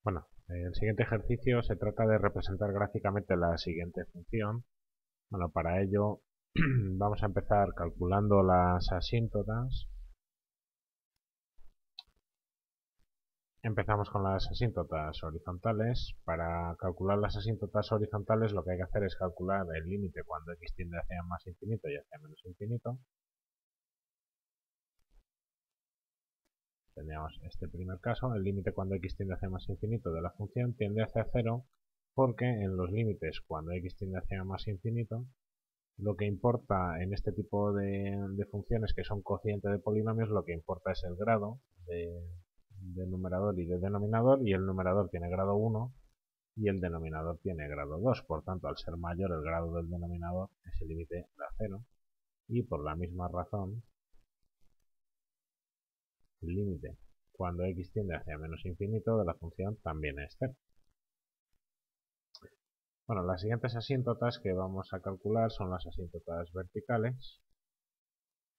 Bueno, el siguiente ejercicio se trata de representar gráficamente la siguiente función. Bueno, para ello vamos a empezar calculando las asíntotas. Empezamos con las asíntotas horizontales. Para calcular las asíntotas horizontales lo que hay que hacer es calcular el límite cuando x tiende hacia más infinito y hacia menos infinito. Tendríamos este primer caso, el límite cuando x tiende hacia más infinito de la función tiende hacia 0 porque en los límites cuando x tiende hacia más infinito lo que importa en este tipo de funciones que son cociente de polinomios, lo que importa es el grado de numerador y de denominador, y el numerador tiene grado 1 y el denominador tiene grado 2. Por tanto, al ser mayor el grado del denominador, ese límite da 0. Y por la misma razón, el límite cuando x tiende hacia menos infinito de la función también es 0. Bueno, las siguientes asíntotas que vamos a calcular son las asíntotas verticales.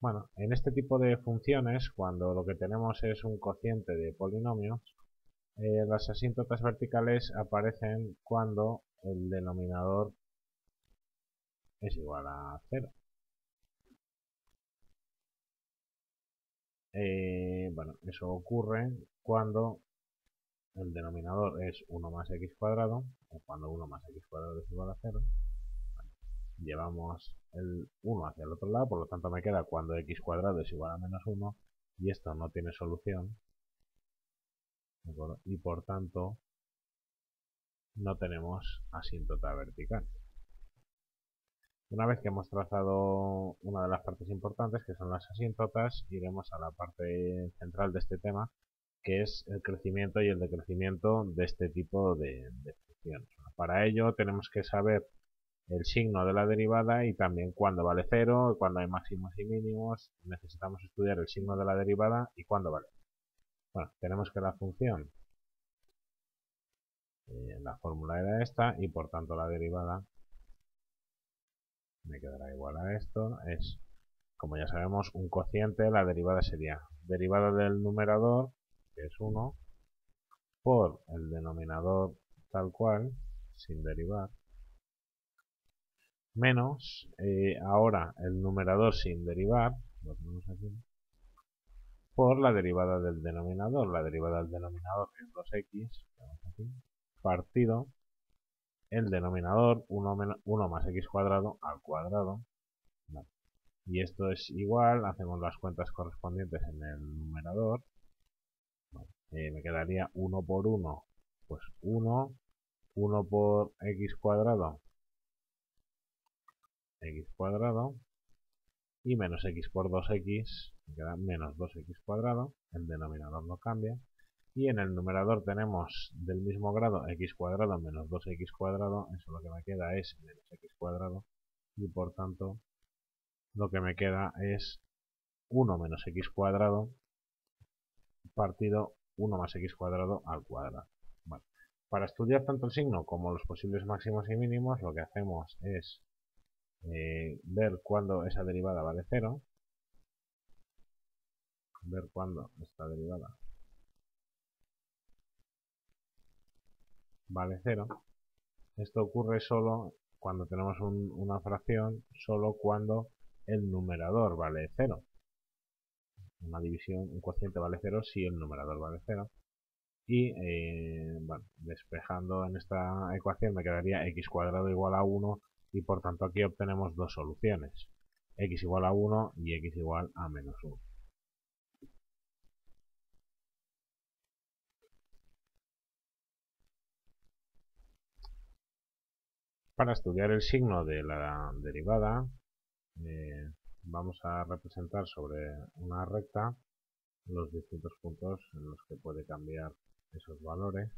Bueno, en este tipo de funciones, cuando lo que tenemos es un cociente de polinomios, las asíntotas verticales aparecen cuando el denominador es igual a 0. Bueno, eso ocurre cuando el denominador es 1 más x cuadrado, o cuando 1 más x cuadrado es igual a 0. Llevamos el 1 hacia el otro lado, por lo tanto me queda cuando x cuadrado es igual a menos 1, y esto no tiene solución, ¿de acuerdo? Y por tanto no tenemos asíntota vertical. Una vez que hemos trazado una de las partes importantes, que son las asíntotas, iremos a la parte central de este tema, que es el crecimiento y el decrecimiento de este tipo de funciones. Para ello tenemos que saber el signo de la derivada y también cuándo vale 0, cuándo hay máximos y mínimos. Necesitamos estudiar el signo de la derivada y cuándo vale. Bueno, tenemos que la función, la fórmula era esta, y por tanto la derivada me quedará igual a esto. Es, como ya sabemos, un cociente. La derivada sería derivada del numerador, que es 1, por el denominador tal cual, sin derivar, menos, ahora el numerador sin derivar, lo tenemos aquí, por la derivada del denominador. La derivada del denominador es 2x, aquí, partido el denominador 1 más x cuadrado al cuadrado. Vale. Y esto es igual, hacemos las cuentas correspondientes en el numerador. Vale. Me quedaría 1 por 1, pues 1, 1 por x cuadrado, y menos x por 2x, me queda menos 2x cuadrado, el denominador no cambia, y en el numerador tenemos del mismo grado x cuadrado menos 2x cuadrado, eso lo que me queda es menos x cuadrado, y por tanto lo que me queda es 1 menos x cuadrado partido 1 más x cuadrado al cuadrado. Bueno, para estudiar tanto el signo como los posibles máximos y mínimos, lo que hacemos es ver cuándo esa derivada vale 0, ver cuándo esta derivada vale 0. Esto ocurre solo cuando tenemos una fracción, solo cuando el numerador vale 0. Una división, un cociente vale 0 si el numerador vale 0. Y bueno, despejando en esta ecuación me quedaría x cuadrado igual a 1, y por tanto aquí obtenemos dos soluciones, x igual a 1 y x igual a menos 1. Para estudiar el signo de la derivada, vamos a representar sobre una recta los distintos puntos en los que puede cambiar esos valores.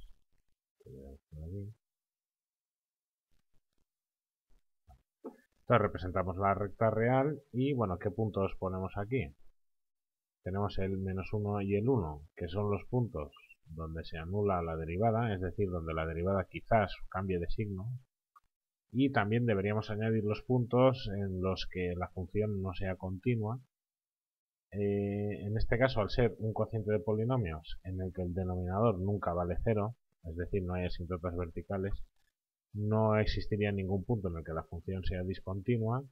Entonces representamos la recta real y, bueno, ¿qué puntos ponemos aquí? Tenemos el menos 1 y el 1, que son los puntos donde se anula la derivada, es decir, donde la derivada quizás cambie de signo. Y también deberíamos añadir los puntos en los que la función no sea continua. En este caso, al ser un cociente de polinomios en el que el denominador nunca vale 0, es decir, no hay asíntotas verticales, no existiría ningún punto en el que la función sea discontinua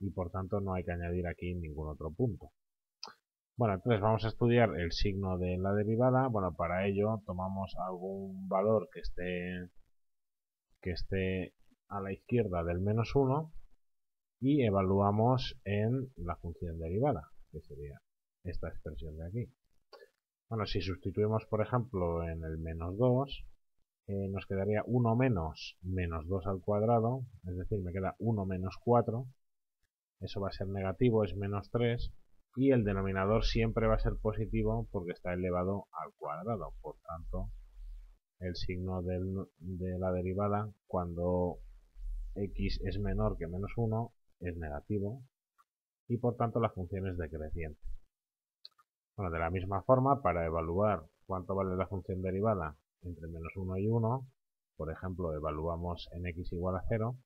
y por tanto no hay que añadir aquí ningún otro punto. Bueno, entonces vamos a estudiar el signo de la derivada. Bueno, para ello tomamos algún valor que esté a la izquierda del menos 1 y evaluamos en la función derivada, que sería esta expresión de aquí. Bueno, si sustituimos, por ejemplo, en el menos 2, nos quedaría 1 menos 2 al cuadrado, es decir, me queda 1 menos 4, eso va a ser negativo, es menos 3, y el denominador siempre va a ser positivo porque está elevado al cuadrado, por tanto, el signo de la derivada cuando x es menor que menos 1 es negativo y por tanto la función es decreciente. Bueno, de la misma forma, para evaluar cuánto vale la función derivada entre menos 1 y 1, por ejemplo, evaluamos en x igual a 0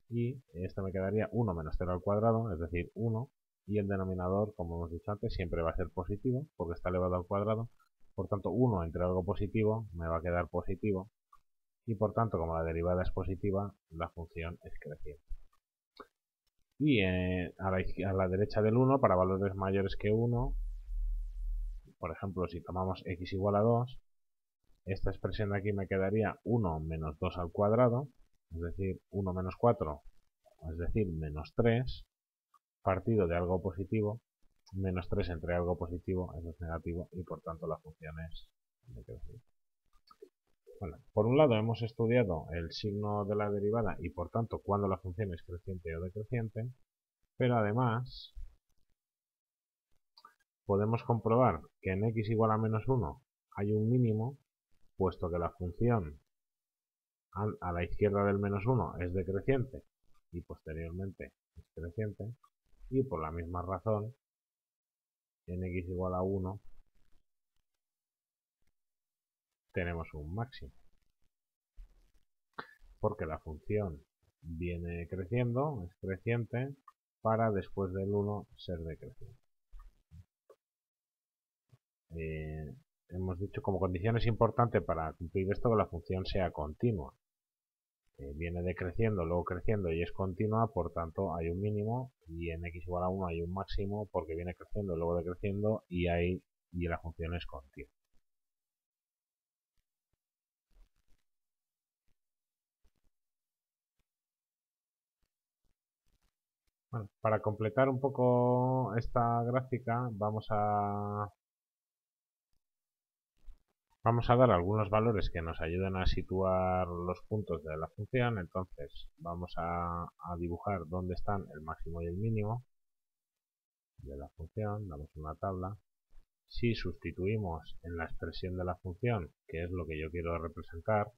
y esto me quedaría 1 menos 0 al cuadrado, es decir, 1, y el denominador, como hemos dicho antes, siempre va a ser positivo porque está elevado al cuadrado. Por tanto, 1 entre algo positivo me va a quedar positivo y por tanto, como la derivada es positiva, la función es creciente. Y a la derecha del 1, para valores mayores que 1, por ejemplo, si tomamos x igual a 2, esta expresión de aquí me quedaría 1 menos 2 al cuadrado, es decir, 1 menos 4, es decir, menos 3, partido de algo positivo, menos 3 entre algo positivo, eso es negativo, y por tanto la función es decreciente. Bueno, por un lado hemos estudiado el signo de la derivada y por tanto cuándo la función es creciente o decreciente, pero además podemos comprobar que en x igual a menos 1 hay un mínimo, puesto que la función a la izquierda del menos 1 es decreciente y posteriormente es creciente, y por la misma razón en x igual a 1 tenemos un máximo, porque la función viene creciendo, es creciente, para después del 1 ser decreciente. Hemos dicho como condición es importante para cumplir esto que la función sea continua. Viene decreciendo, luego creciendo y es continua, por tanto hay un mínimo, y en x igual a 1 hay un máximo porque viene creciendo, luego decreciendo y la función es continua. Bueno, para completar un poco esta gráfica vamos a dar algunos valores que nos ayuden a situar los puntos de la función. Entonces vamos a dibujar dónde están el máximo y el mínimo de la función, damos una tabla. Si sustituimos en la expresión de la función, que es lo que yo quiero representar,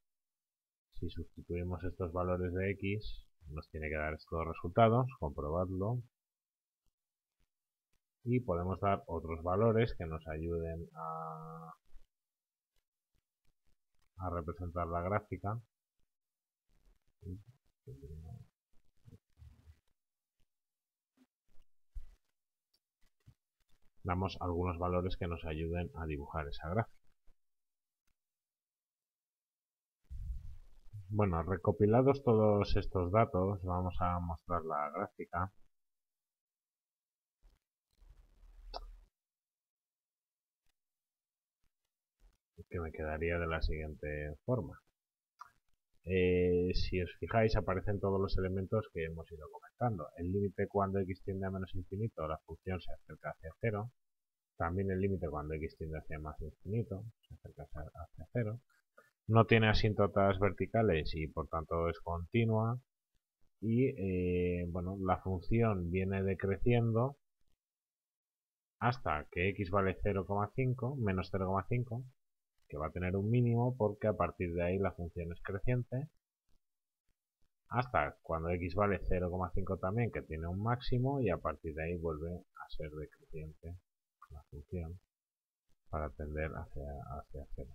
si sustituimos estos valores de x, nos tiene que dar estos resultados, comprobadlo. Y podemos dar otros valores que nos ayuden a representar la gráfica. Damos algunos valores que nos ayuden a dibujar esa gráfica. Bueno, recopilados todos estos datos, vamos a mostrar la gráfica. Que me quedaría de la siguiente forma. Si os fijáis, aparecen todos los elementos que hemos ido comentando. El límite cuando x tiende a menos infinito, la función se acerca hacia 0. También el límite cuando x tiende hacia más infinito, se acerca hacia 0. No tiene asíntotas verticales y por tanto es continua. Y bueno, la función viene decreciendo hasta que x vale 0,5, menos 0,5, que va a tener un mínimo porque a partir de ahí la función es creciente, hasta cuando x vale 0,5 también, que tiene un máximo, y a partir de ahí vuelve a ser decreciente la función para tender hacia 0.